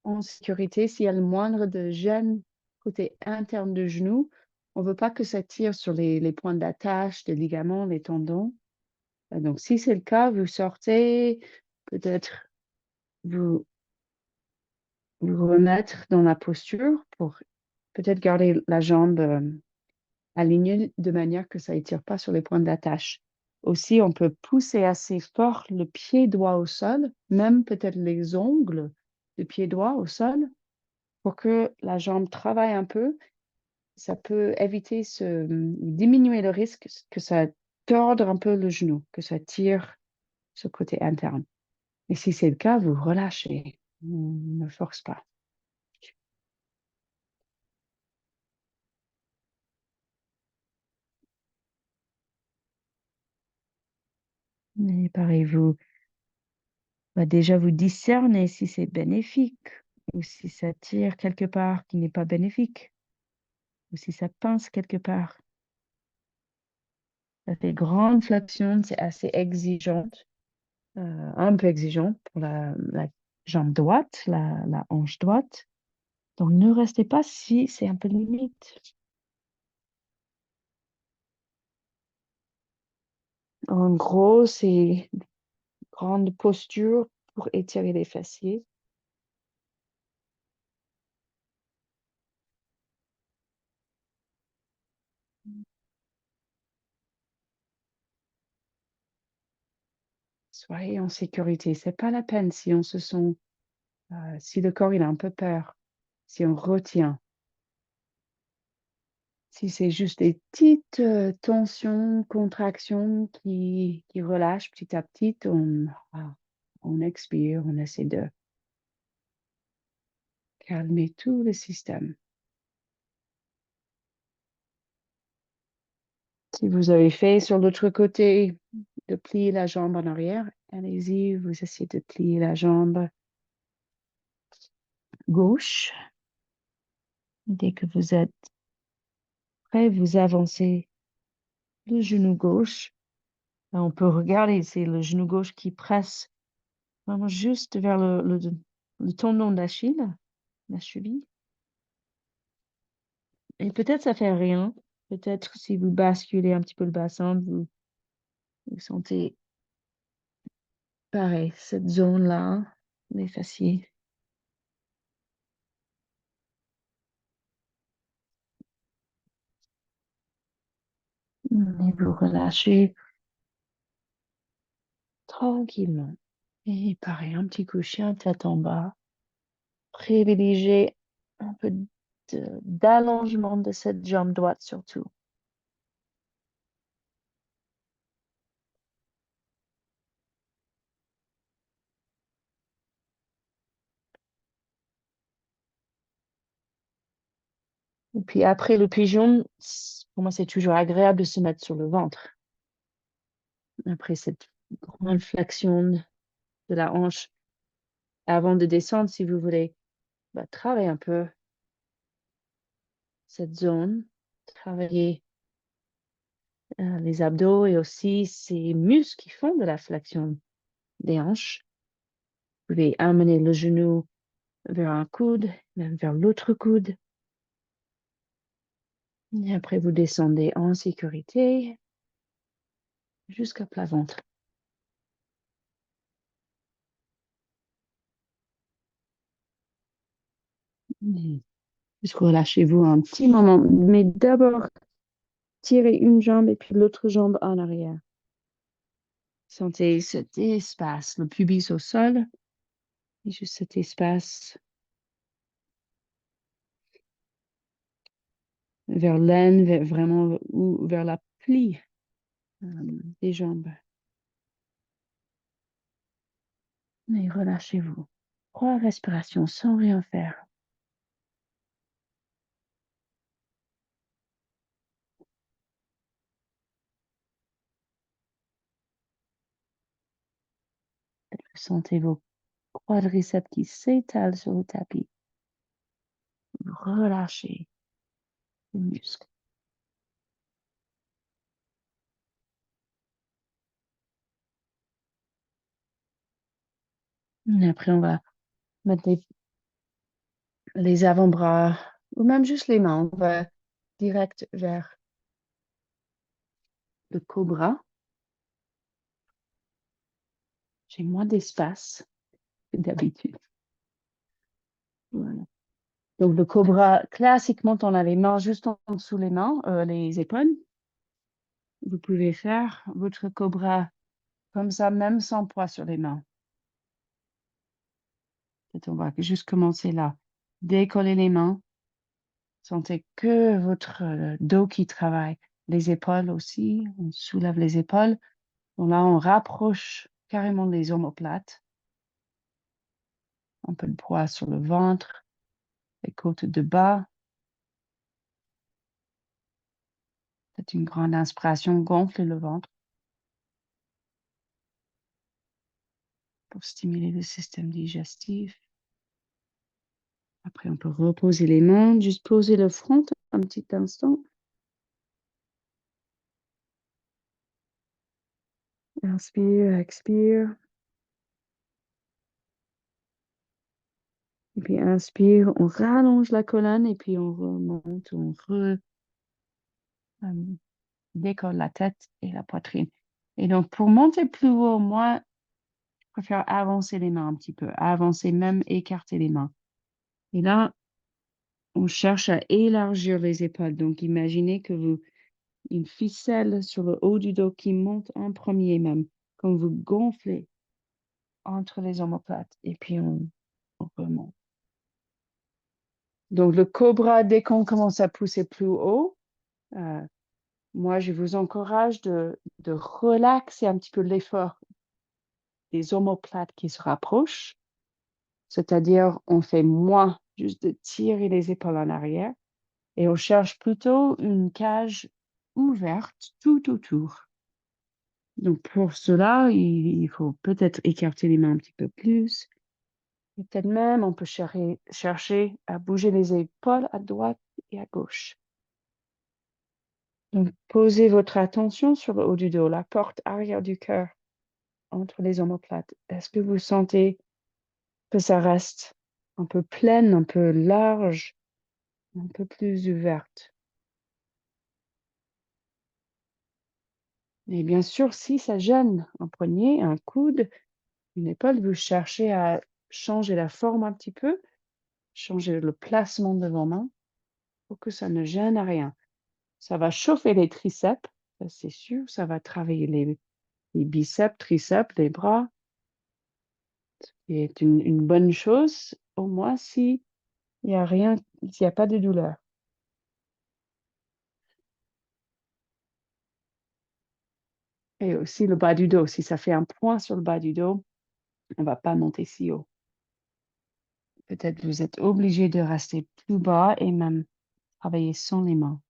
en sécurité. S'il y a le moindre de gêne côté interne du genou, on ne veut pas que ça tire sur les points d'attache, les ligaments, les tendons. Donc, si c'est le cas, vous sortez, peut-être vous remettre dans la posture pour peut-être garder la jambe alignée de manière que ça ne tire pas sur les points d'attache. Aussi, on peut pousser assez fort le pied droit au sol, même peut-être les ongles du pied droit au sol, pour que la jambe travaille un peu. Ça peut éviter diminuer le risque que ça torde un peu le genou, que ça tire ce côté interne. Et si c'est le cas, vous relâchez. On ne force pas. Et pareil, déjà vous discernez si c'est bénéfique ou si ça tire quelque part qui n'est pas bénéfique ou si ça pince quelque part. Ça fait grande flexion, c'est assez exigeante, un peu exigeant pour jambe droite, la hanche droite. Donc, ne restez pas si c'est un peu limite. En gros, c'est une grande posture pour étirer les fessiers. Soyez en sécurité. C'est pas la peine si on se sent, si le corps il a un peu peur, si on retient. Si c'est juste des petites tensions, contractions qui relâchent petit à petit, on expire, on essaie de calmer tout le système. Si vous avez fait sur l'autre côté de plier la jambe en arrière, allez-y, vous essayez de plier la jambe gauche. Dès que vous êtes prêt, vous avancez le genou gauche. Là, on peut regarder, c'est le genou gauche qui presse vraiment juste vers le tendon d'Achille, la cheville. Et peut-être ça fait rien. Peut-être si vous basculez un petit peu le bassin, vous sentez pareil, cette zone-là, les fessiers. Et vous relâchez tranquillement. Et pareil, un petit coup chien, tête en bas. Privilégiez un peu d'allongement de cette jambe droite surtout. Et puis après le pigeon, pour moi, c'est toujours agréable de se mettre sur le ventre. Après cette grande flexion de la hanche, avant de descendre, si vous voulez, travailler un peu cette zone, travailler les abdos et aussi ces muscles qui font de la flexion des hanches. Vous pouvez amener le genou vers un coude, même vers l'autre coude. Et après, vous descendez en sécurité jusqu'à plat ventre. Juste relâchez-vous un petit moment, mais d'abord, tirez une jambe et puis l'autre jambe en arrière. Sentez cet espace, le pubis au sol, et juste cet espace vers l'aine, vraiment, ou vers la plie des jambes. Et relâchez-vous. 3 respirations sans rien faire. Sentez vos quadriceps qui s'étalent sur le tapis. Vous relâchez les muscles. Et après, on va mettre les avant-bras ou même juste les mains. On va direct vers le cobra. J'ai moins d'espace que d'habitude. Voilà. Donc, le cobra, classiquement, on a les mains juste en dessous les mains, les épaules. Vous pouvez faire votre cobra comme ça, même sans poids sur les mains. Peut-être on va juste commencer là. Décoller les mains. Sentez que votre dos qui travaille. Les épaules aussi. On soulève les épaules. Donc là, on rapproche carrément les omoplates. Un peu de poids sur le ventre, les côtes de bas. Faites une grande inspiration, gonflez le ventre pour stimuler le système digestif. Après, on peut reposer les mains, juste poser le front un petit instant. Inspire, expire. puis inspire, on rallonge la colonne et puis on remonte, décolle la tête et la poitrine. Et donc, pour monter plus haut, moi, je préfère avancer les mains un petit peu, avancer même, écarter les mains. Et là, on cherche à élargir les épaules. Donc, imaginez que une ficelle sur le haut du dos qui monte en premier même, quand vous gonflez entre les omoplates et puis on remonte. Donc, le cobra, dès qu'on commence à pousser plus haut, moi, je vous encourage de relaxer un petit peu l'effort des omoplates qui se rapprochent, c'est-à-dire on fait moins juste de tirer les épaules en arrière et on cherche plutôt une cage ouverte tout autour. Donc pour cela, il faut peut-être écarter les mains un petit peu plus. Et peut-être même on peut chercher à bouger les épaules à droite et à gauche. Donc posez votre attention sur le haut du dos, la porte arrière du cœur entre les omoplates. Est-ce que vous sentez que ça reste un peu pleine, un peu large, un peu plus ouverte? Et bien sûr, si ça gêne un poignet, un coude, une épaule, vous cherchez à changer la forme un petit peu, changer le placement de vos mains pour que ça ne gêne à rien. Ça va chauffer les triceps, ça c'est sûr, ça va travailler les biceps, triceps, les bras, ce qui est une bonne chose, au moins si il n'y a rien, s'il n'y a pas de douleur. Et aussi le bas du dos, si ça fait un point sur le bas du dos, on ne va pas monter si haut. Peut-être vous êtes obligé de rester plus bas et même travailler sans les mains.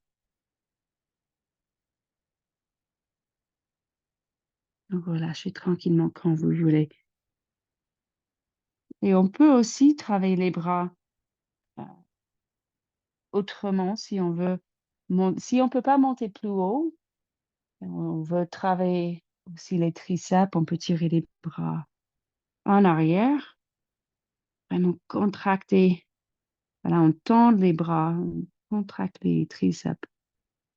Donc relâchez tranquillement quand vous voulez. Et on peut aussi travailler les bras euh, autrement si on veut. Si on ne peut pas monter plus haut, on veut travailler aussi les triceps, on peut tirer les bras en arrière, vraiment contracter. Voilà, on tend les bras, on contracte les triceps,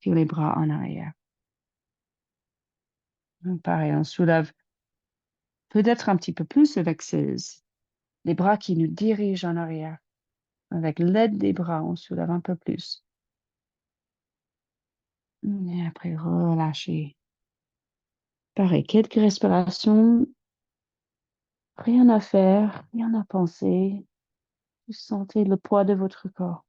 tire les bras en arrière. Donc, pareil, on soulève peut-être un petit peu plus avec les bras qui nous dirigent en arrière. Avec l'aide des bras, on soulève un peu plus. Et après, relâchez. Pareil, quelques respirations, rien à faire, rien à penser. Vous sentez le poids de votre corps.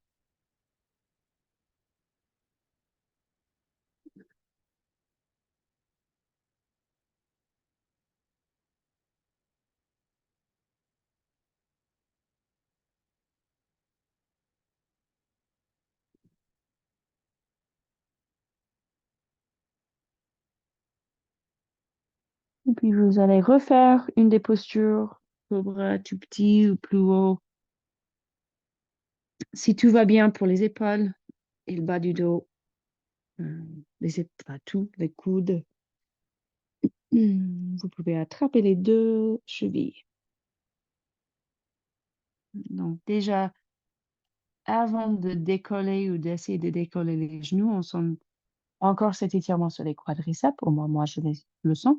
Et puis, vous allez refaire une des postures, le bras tout petit ou plus haut. Si tout va bien pour les épaules et le bas du dos, les épaules, tout, les coudes, vous pouvez attraper les deux chevilles. Donc déjà, avant de décoller ou d'essayer de décoller les genoux, on sent encore cet étirement sur les quadriceps. Au moins, moi, je le sens.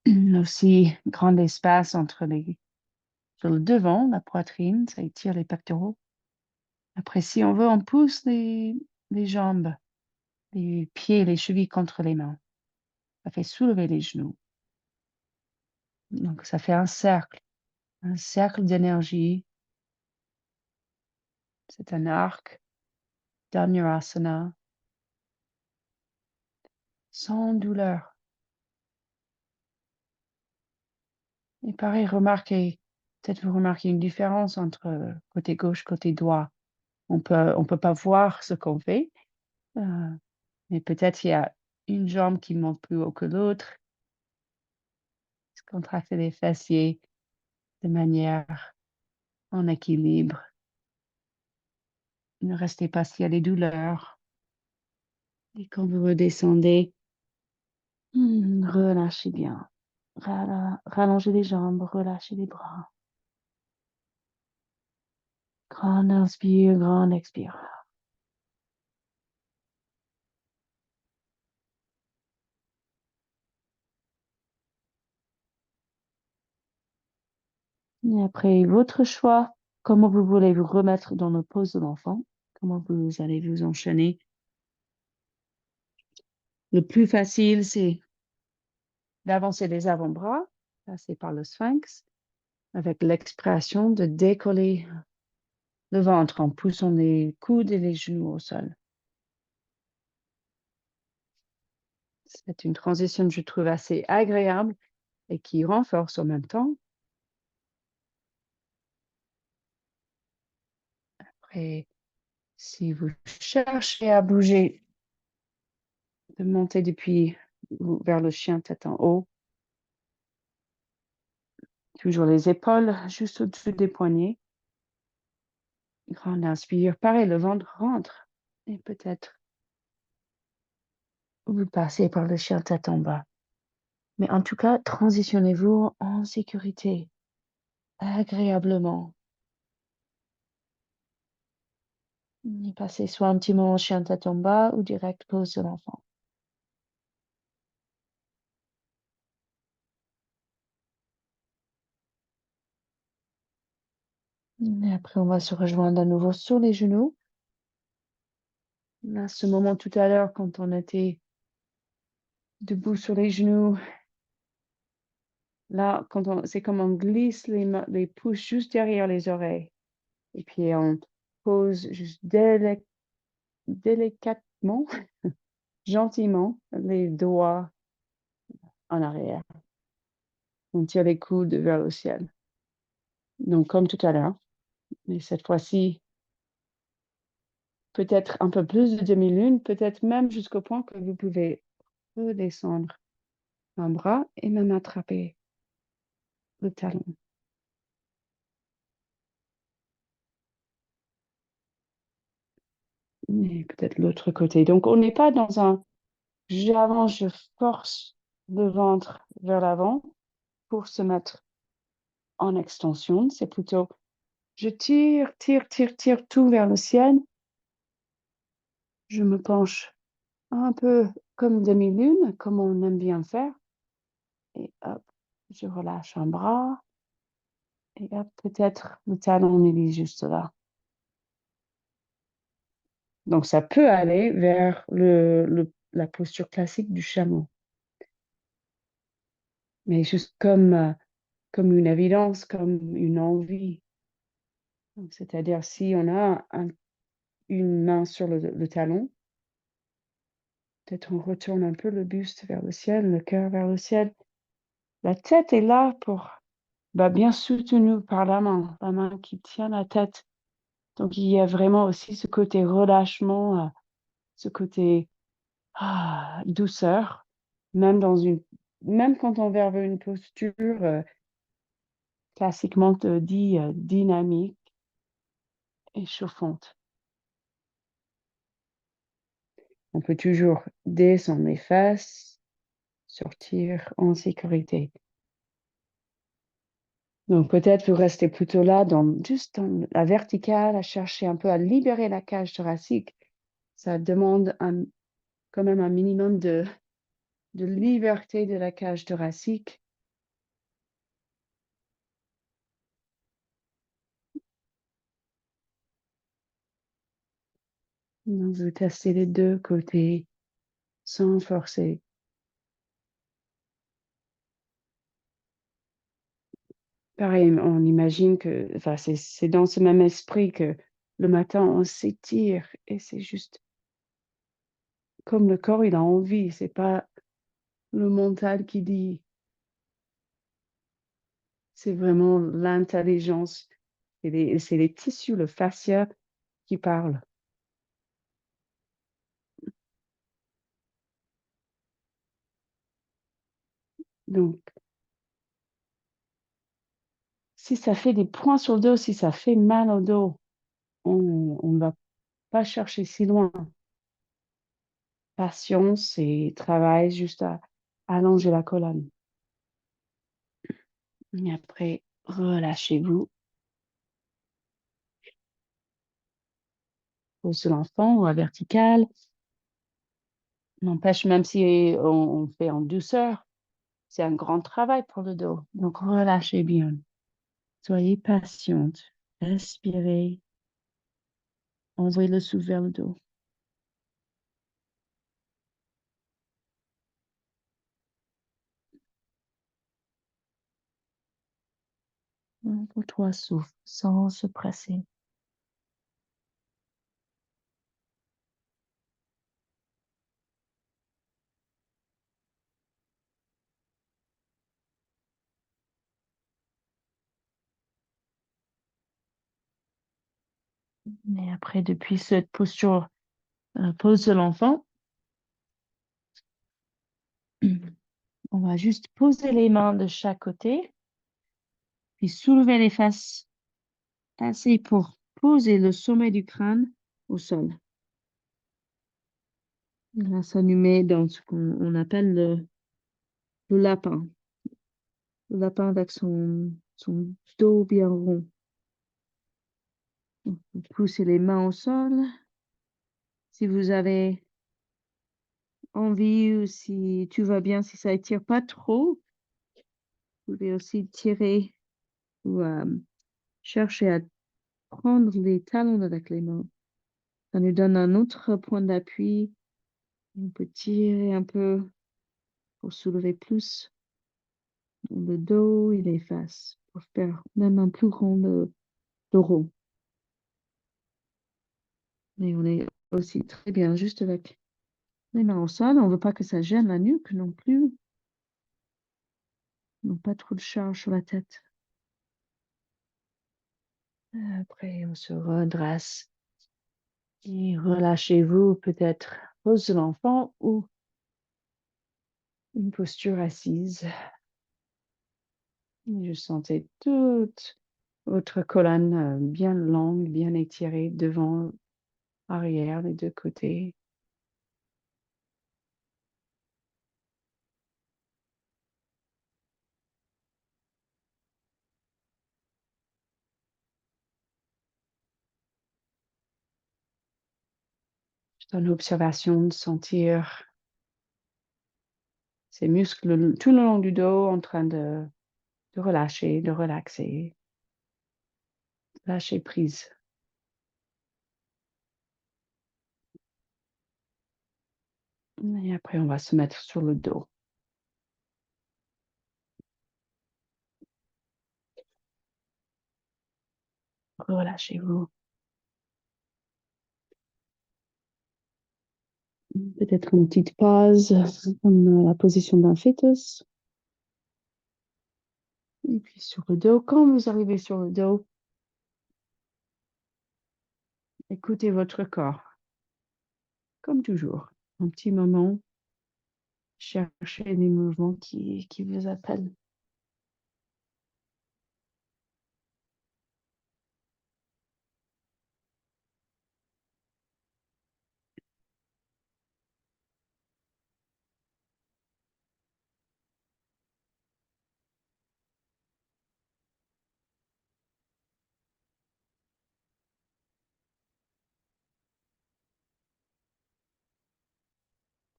Aussi, grand espace sur le devant, la poitrine, ça étire les pectoraux. Après, si on veut, on pousse les jambes, les pieds, les chevilles contre les mains. Ça fait soulever les genoux. Donc, ça fait un cercle d'énergie. C'est un arc, Dhanurasana, sans douleur. Et pareil, peut-être vous remarquez une différence entre côté gauche, côté droit. On peut pas voir ce qu'on fait, euh, mais peut-être il y a une jambe qui monte plus haut que l'autre. Contractez les fessiers de manière en équilibre. Ne restez pas s'il y a des douleurs. Et quand vous redescendez, relâchez bien. Rallongez les jambes, relâchez les bras. Grand inspire, grand expire. Et après votre choix, comment vous voulez vous remettre dans le pose de l'enfant? Comment vous allez vous enchaîner? Le plus facile, c'est d'avancer les avant-bras, passer par le sphinx, avec l'expression de décoller le ventre en poussant les coudes et les genoux au sol. C'est une transition, je trouve, assez agréable et qui renforce en même temps. Après, si vous cherchez à bouger, de monter depuis vers le chien tête en haut, toujours les épaules juste au-dessus des poignets. Grand inspire, pareil, le ventre rentre et peut-être vous passez par le chien tête en bas. Mais en tout cas, transitionnez-vous en sécurité, agréablement. Et passez soit un petit moment chien tête en bas ou direct pose de l'enfant. Et après, on va se rejoindre à nouveau sur les genoux. À ce moment tout à l'heure, quand on était debout sur les genoux, là, c'est comme on glisse les pouces juste derrière les oreilles. Et puis, on pose juste délicatement, gentiment, les doigts en arrière. On tire les coudes vers le ciel. Donc, comme tout à l'heure, mais cette fois-ci, peut-être un peu plus de demi-lune, peut-être même jusqu'au point que vous pouvez redescendre un bras et même attraper le talon. Et peut-être l'autre côté. Donc, on n'est pas dans un j'avance, je force le ventre vers l'avant pour se mettre en extension. C'est plutôt je tire tout vers le ciel. Je me penche un peu comme demi-lune, comme on aime bien faire. Et hop, je relâche un bras. Et hop, peut-être le talon, il est juste là. Donc, ça peut aller vers la posture classique du chameau. Mais juste comme une évidence, comme une envie. C'est-à-dire, si on a une main sur le talon, peut-être on retourne un peu le buste vers le ciel, le cœur vers le ciel. La tête est là pour, bien soutenue par la main qui tient la tête. Donc, il y a vraiment aussi ce côté relâchement, ce côté douceur, même même quand on va vers une posture classiquement dit dynamique et chauffante. On peut toujours descendre les fesses, sortir en sécurité. Donc peut-être vous restez plutôt là, juste dans la verticale, à chercher un peu à libérer la cage thoracique. Ça demande quand même un minimum de liberté de la cage thoracique. Donc vous testez les deux côtés sans forcer. Pareil, on imagine que, enfin, c'est dans ce même esprit que le matin, on s'étire et c'est juste comme le corps, il a envie, c'est pas le mental qui dit, c'est vraiment l'intelligence, c'est les tissus, le fascia qui parlent. Donc, si ça fait des points sur le dos, si ça fait mal au dos, on ne va pas chercher si loin. Patience et travail juste à allonger la colonne. Et après, relâchez-vous. pose de l'enfant ou à verticale. N'empêche, même si on fait en douceur, c'est un grand travail pour le dos. Donc, relâchez bien. Soyez patiente. Respirez. Envoyez le souffle vers le dos. 1 pour 3 souffles sans se presser. Et après, depuis cette posture, pose de l'enfant, on va juste poser les mains de chaque côté, puis soulever les fesses assez pour poser le sommet du crâne au sol. Là, ça nous met dans ce qu'on appelle le lapin. Le lapin avec son dos bien rond. Vous poussez les mains au sol. Si vous avez envie ou si tout va bien, si ça étire pas trop, vous pouvez aussi tirer ou chercher à prendre les talons avec les mains. Ça nous donne un autre point d'appui. On peut tirer un peu pour soulever plus le dos et les fesses pour faire même un plus grand dos. Mais on est aussi très bien juste avec les mains au sol. On ne veut pas que ça gêne la nuque non plus. Donc pas trop de charge sur la tête. Après, on se redresse. Et relâchez-vous, peut-être pose de l'enfant ou une posture assise. Et je sentais toute votre colonne bien longue, bien étirée devant, arrière, les deux côtés. Juste en observation de sentir ces muscles tout le long du dos en train de relâcher, de relaxer. Lâcher prise. Et après, on va se mettre sur le dos. Relâchez-vous. Peut-être une petite pause, comme la position d'un fœtus. Et puis sur le dos, quand vous arrivez sur le dos, écoutez votre corps. Comme toujours, un petit moment, cherchez les mouvements qui vous appellent.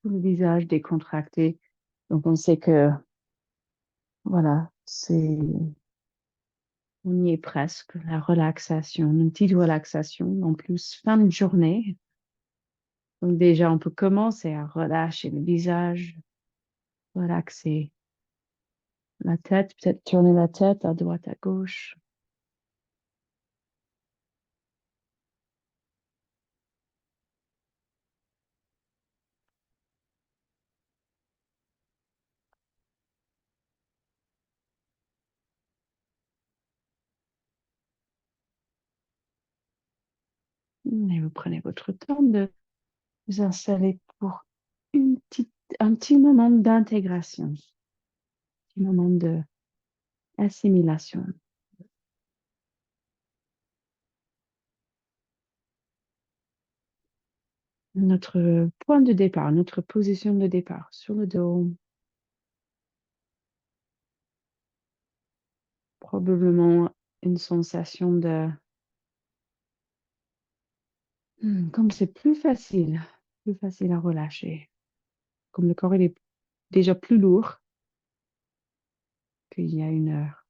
Le visage décontracté. Donc, on sait que, voilà, on y est presque, la relaxation, une petite relaxation, en plus, fin de journée. Donc, déjà, on peut commencer à relâcher le visage, relaxer la tête, peut-être tourner la tête à droite, à gauche. Et vous prenez votre temps de vous installer pour un petit moment d'intégration, un petit moment d'assimilation. Notre point de départ, notre position de départ sur le dos, probablement une sensation Comme c'est plus facile à relâcher. Comme le corps il est déjà plus lourd qu'il y a une heure.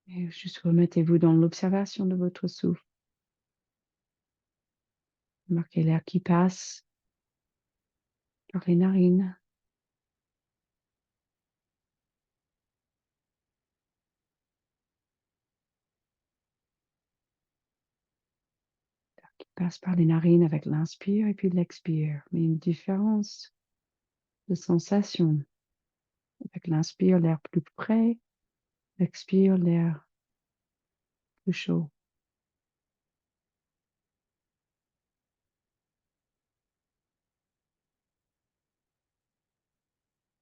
Et juste remettez-vous dans l'observation de votre souffle. Remarquez l'air qui passe par les narines, qui passe par les narines avec l'inspire et puis l'expire. Mais une différence de sensation. Avec l'inspire, l'air plus près, l'expire, l'air plus chaud.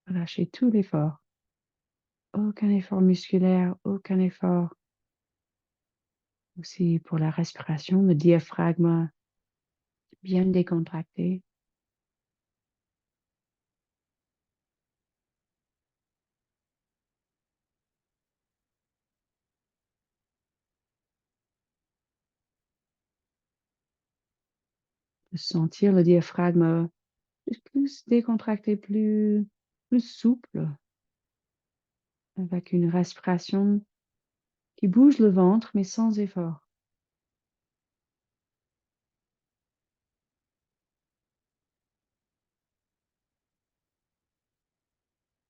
Relâchez tout l'effort. Aucun effort musculaire, aucun effort. Aussi pour la respiration, le diaphragme bien décontracté. De sentir le diaphragme plus décontracté, plus souple, avec une respiration qui bouge le ventre, mais sans effort.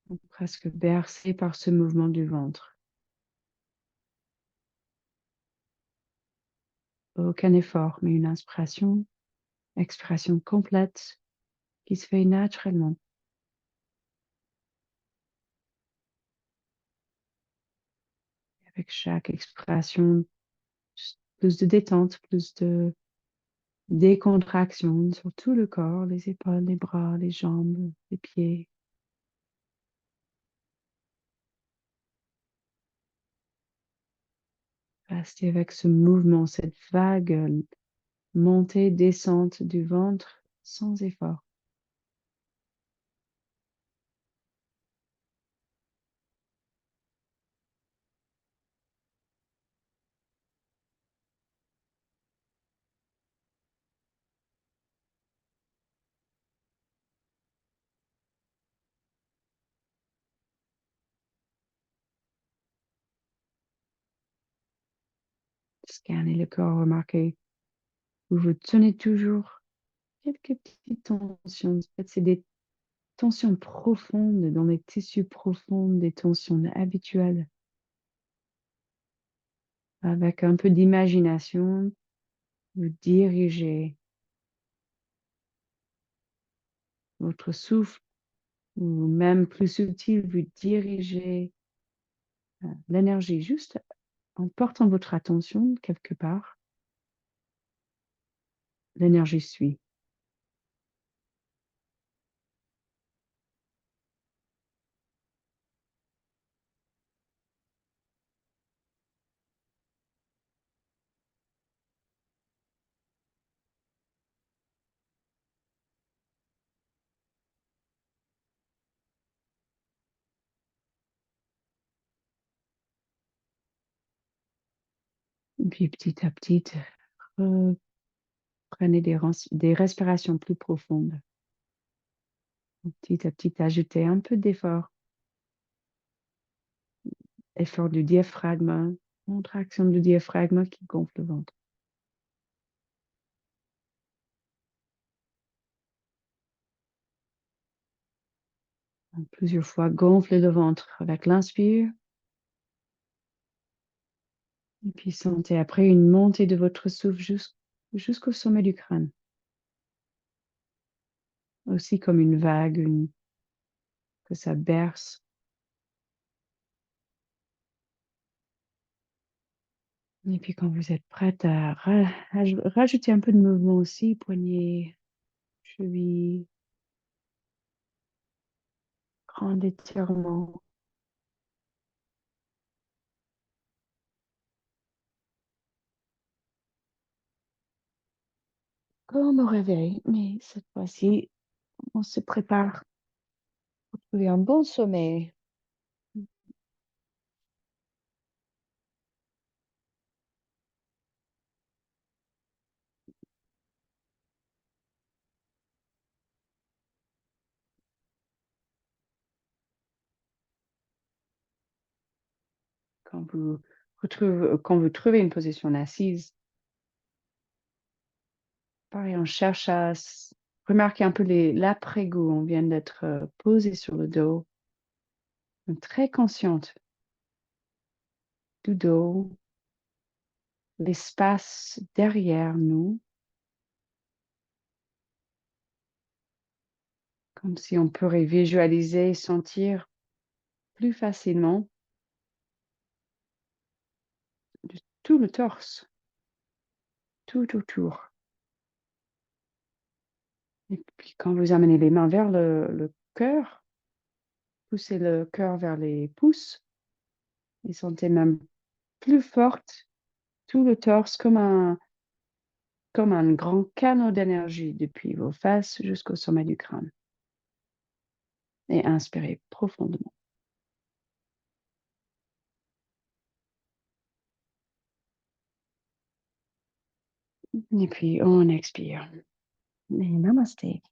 Donc, presque bercé par ce mouvement du ventre. Aucun effort, mais une inspiration, expiration complète qui se fait naturellement. Avec chaque expiration, plus de détente, plus de décontraction sur tout le corps, les épaules, les bras, les jambes, les pieds. Restez avec ce mouvement, cette vague montée, descente du ventre sans effort. Scannez le corps, remarquez. Vous tenez toujours quelques petites tensions. Peut-être c'est des tensions profondes dans les tissus profonds, des tensions habituelles. Avec un peu d'imagination, vous dirigez votre souffle, ou même plus subtil, vous dirigez l'énergie juste en portant votre attention quelque part. L'énergie suit. Et puis petit à petit, prenez des respirations plus profondes. Petit à petit, ajoutez un peu d'effort. Effort du diaphragme, contraction du diaphragme qui gonfle le ventre. Donc, plusieurs fois, gonflez le ventre avec l'inspire. Et puis sentez après une montée de votre souffle jusqu'au sommet du crâne. Aussi comme une vague, que ça berce. Et puis quand vous êtes prête à rajouter un peu de mouvement aussi, poignets, chevilles, grand étirement. Comme au réveil, mais cette fois-ci, on se prépare Oui, un bon sommeil. Quand vous trouvez une position assise, pareil, on cherche à remarquer un peu l'après-goût. On vient d'être posé sur le dos, très consciente du dos, l'espace derrière nous, comme si on pourrait visualiser, sentir plus facilement tout le torse, tout autour. Et puis quand vous amenez les mains vers le cœur, poussez le cœur vers les pouces et sentez même plus forte tout le torse comme un grand canot d'énergie depuis vos fesses jusqu'au sommet du crâne. Et inspirez profondément. Et puis on expire. Et namasté.